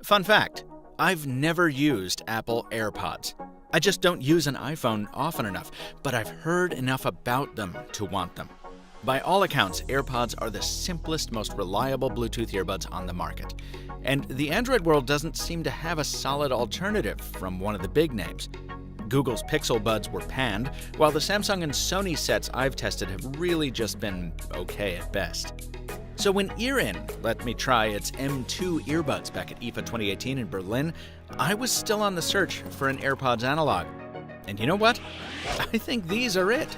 Fun fact, I've never used Apple AirPods. I just don't use an iPhone often enough, but I've heard enough about them to want them. By all accounts, AirPods are the simplest, most reliable Bluetooth earbuds on the market. And the Android world doesn't seem to have a solid alternative from one of the big names. Google's Pixel Buds were panned, while the Samsung and Sony sets I've tested have really just been okay at best. So when EARIN let me try its M2 earbuds back at IFA 2018 in Berlin, I was still on the search for an AirPods analog. And you know what? I think these are it.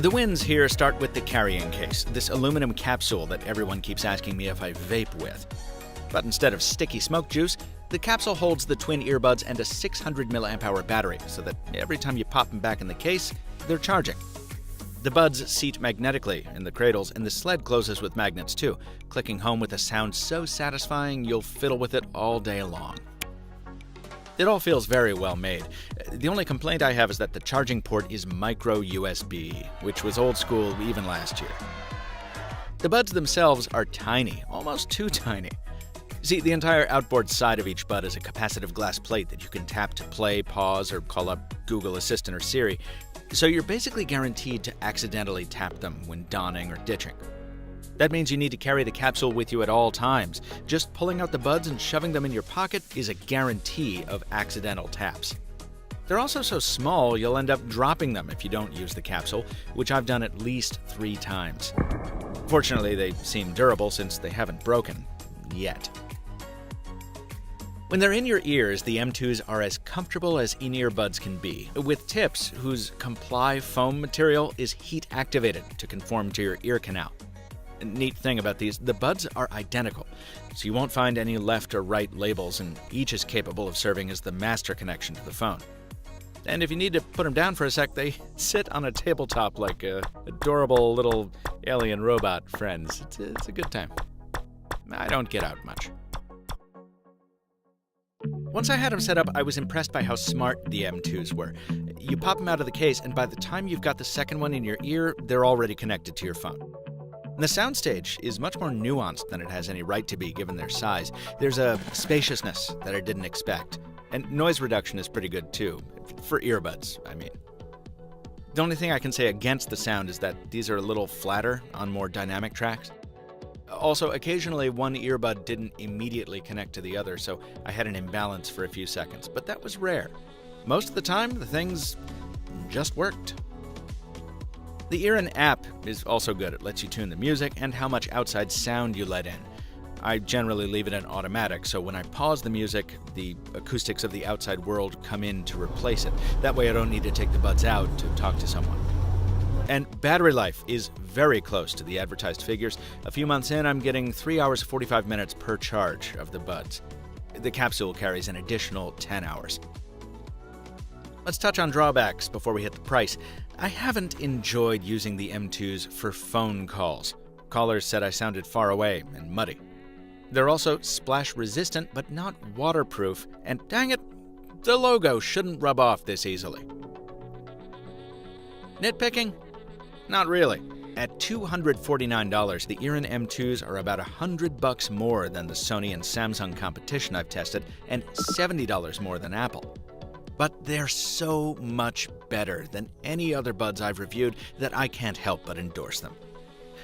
The wins here start with the carrying case, this aluminum capsule that everyone keeps asking me if I vape with. But instead of sticky smoke juice, the capsule holds the twin earbuds and a 600 mAh battery, so that every time you pop them back in the case, they're charging. The buds seat magnetically in the cradles, and the sled closes with magnets too, clicking home with a sound so satisfying you'll fiddle with it all day long. It all feels very well made. The only complaint I have is that the charging port is micro USB, which was old school even last year. The buds themselves are tiny, almost too tiny. See, the entire outboard side of each bud is a capacitive glass plate that you can tap to play, pause, or call up Google Assistant or Siri, so you're basically guaranteed to accidentally tap them when donning or ditching. That means you need to carry the capsule with you at all times. Just pulling out the buds and shoving them in your pocket is a guarantee of accidental taps. They're also so small you'll end up dropping them if you don't use the capsule, which I've done at least 3 times. Fortunately, they seem durable since they haven't broken. Yet. When they're in your ears, the M2s are as comfortable as in-ear buds can be, with tips whose Comply foam material is heat-activated to conform to your ear canal. Neat thing about these, the buds are identical, so you won't find any left or right labels, and each is capable of serving as the master connection to the phone. And if you need to put them down for a sec, they sit on a tabletop like adorable little alien robot friends. It's a good time. I don't get out much. Once I had them set up, I was impressed by how smart the M2s were. You pop them out of the case, and by the time you've got the second one in your ear, they're already connected to your phone. And the soundstage is much more nuanced than it has any right to be given their size. There's a spaciousness that I didn't expect. And noise reduction is pretty good too. For earbuds, I mean. The only thing I can say against the sound is that these are a little flatter on more dynamic tracks. Also, occasionally one earbud didn't immediately connect to the other, so I had an imbalance for a few seconds, but that was rare. Most of the time, the things just worked. The EARIN app is also good. It lets you tune the music and how much outside sound you let in. I generally leave it in automatic, so when I pause the music, the acoustics of the outside world come in to replace it. That way I don't need to take the buds out to talk to someone. And battery life is very close to the advertised figures. A few months in, I'm getting 3 hours 45 minutes per charge of the buds. The capsule carries an additional 10 hours. Let's touch on drawbacks before we hit the price. I haven't enjoyed using the M2s for phone calls. Callers said I sounded far away and muddy. They're also splash resistant, but not waterproof, and dang it, the logo shouldn't rub off this easily. Nitpicking? Not really. At $249, the EARIN M2s are about $100 more than the Sony and Samsung competition I've tested, and $70 more than Apple. But they're so much better than any other buds I've reviewed that I can't help but endorse them.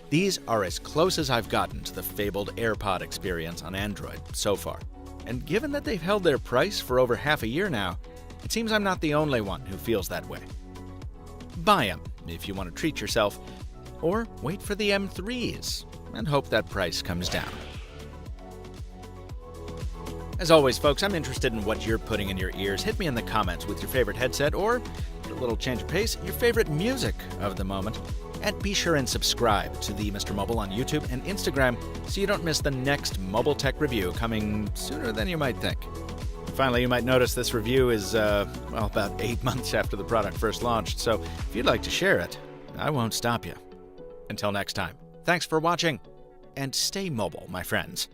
These are as close as I've gotten to the fabled AirPod experience on Android so far. And given that they've held their price for over half a year now, it seems I'm not the only one who feels that way. Buy them if you want to treat yourself, or wait for the M3s and hope that price comes down. As always, folks, I'm interested in what you're putting in your ears. Hit me in the comments with your favorite headset or, a little change of pace, your favorite music of the moment. And be sure and subscribe to the MrMobile on YouTube and Instagram so you don't miss the next mobile tech review coming sooner than you might think. Finally, you might notice this review is, about 8 months after the product first launched, so if you'd like to share it, I won't stop you. Until next time, thanks for watching, and stay mobile, my friends.